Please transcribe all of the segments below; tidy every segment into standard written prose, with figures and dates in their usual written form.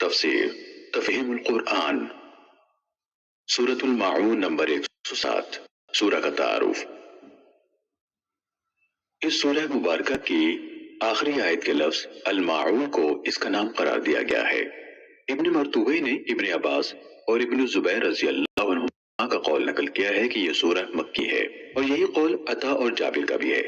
تفسیر تفہیم القرآن سورۃ الماعون نمبر 107 سورہ کا تعارف۔ اس سورہ مبارکہ کی آخری آیت کے لفظ الماعون کو اس کا نام قرار دیا گیا ہے۔ ابن مرتوی نے ابن عباس اور ابن زبیر رضی اللہ عنہما کا قول نقل کیا ہے کہ یہ سورہ مکی ہے، اور یہی قول عطا اور جابر کا بھی ہے،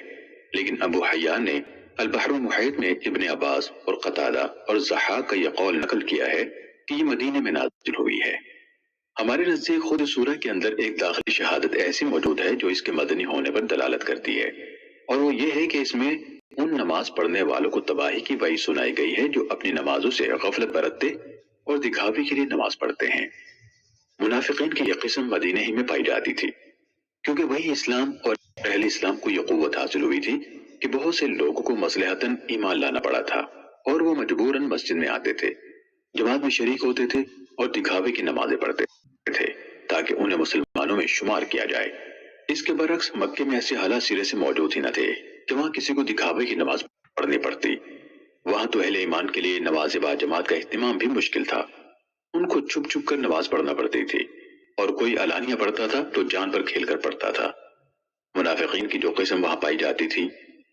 لیکن ابو حیان نے البحر المحیط میں ابن عباس اور قتادہ اور ضحاک کا یہ قول نقل کیا ہے کہ یہ مدینے میں نازل ہوئی ہے۔ ہمارے نزدیک خود سورہ کے اندر ایک داخلی شہادت ایسی موجود ہے جو اس کے مدنی ہونے پر دلالت کرتی ہے، اور وہ یہ ہے کہ اس میں ان نماز پڑھنے والوں کو تباہی کی وعید سنائی گئی ہے جو اپنی نمازوں سے غفلت برتتے اور دکھاوے کے لیے نماز پڑھتے ہیں۔ منافقین کی یہ قسم مدینے ہی میں پائی جاتی تھی، کیونکہ وہی اسلام اور اہل اسلام کو یہ قوت حاصل ہوئی تھی کہ بہت سے لوگوں کو مصلحتاً ایمان لانا پڑا تھا، اور وہ مجبوراً مسجد میں آتے تھے، جماعت میں شریک ہوتے تھے اور دکھاوے کی نمازیں پڑھتے تھے تاکہ انہیں مسلمانوں میں شمار کیا جائے۔ اس کے برعکس مکے میں ایسے حالات سرے سے موجود ہی نہ تھے کہ وہاں کسی کو دکھاوے کی نماز پڑھنی پڑتی۔ وہاں تو اہل ایمان کے لیے نماز با جماعت کا اہتمام بھی مشکل تھا، ان کو چھپ چھپ کر نماز پڑھنا پڑتی تھی، اور کوئی علانیہ پڑھتا تھا تو جان پر کھیل کر پڑھتا تھا۔ منافقین کی جو قسم وہاں پائی جاتی تھی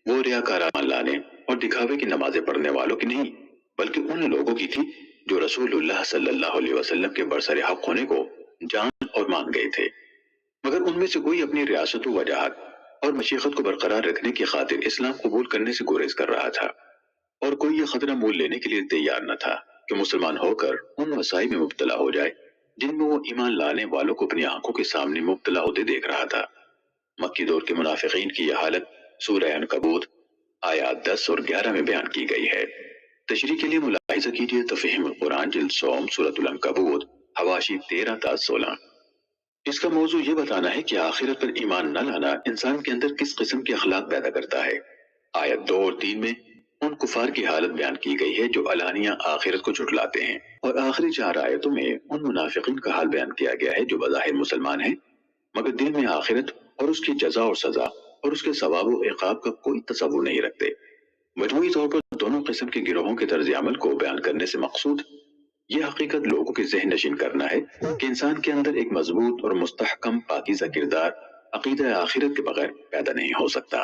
وہ ریاکارانہ لانے اور دکھاوے کی نمازیں پڑھنے والوں کی نہیں، بلکہ ان لوگوں کی تھی جو رسول اللہ صلی اللہ علیہ وسلم کے برسر حق ہونے کو جان اور مان گئے تھے، مگر ان میں سے کوئی اپنی ریاست و وجاہت اور مشیخت کو برقرار رکھنے کی خاطر اسلام قبول کرنے سے گریز کر رہا تھا، اور کوئی یہ خطرہ مول لینے کے لیے تیار نہ تھا کہ مسلمان ہو کر ان مسائل میں مبتلا ہو جائے جن میں وہ ایمان لانے والوں کو اپنی آنکھوں کے سامنے مبتلا ہوتے دیکھ رہا تھا۔ مکی دور کے منافقین کی یہ حالت سورہ عنکبوت آیات 10 اور 11 میں بیان کی گئی ہے۔ تشریح کے لیے ملاحظہ کیجیے تفہیم القرآن جلد سوم سورۃ العنکبوت حواشی 13 تا 16۔ اس کا موضوع یہ بتانا ہے کہ آخرت پر ایمان نہ لانا انسان کے اندر کس قسم کے اخلاق پیدا کرتا ہے۔ آیت 2 اور 3 میں ان کفار کی حالت بیان کی گئی ہے جو علانیہ آخرت کو جھٹلاتے ہیں، اور آخری 4 آیتوں میں ان منافقین کا حال بیان کیا گیا ہے جو بظاہر مسلمان ہیں مگر دل میں آخرت اور اس کی جزا اور سزا اور اس کے ثواب و عقاب کا کوئی تصور نہیں رکھتے۔ مجموعی طور پر دونوں قسم کے گروہوں کے طرز عمل کو بیان کرنے سے مقصود یہ حقیقت لوگوں کے ذہن نشین کرنا ہے کہ انسان کے اندر ایک مضبوط اور مستحکم پاکیزہ کردار عقیدہ آخرت کے بغیر پیدا نہیں ہو سکتا۔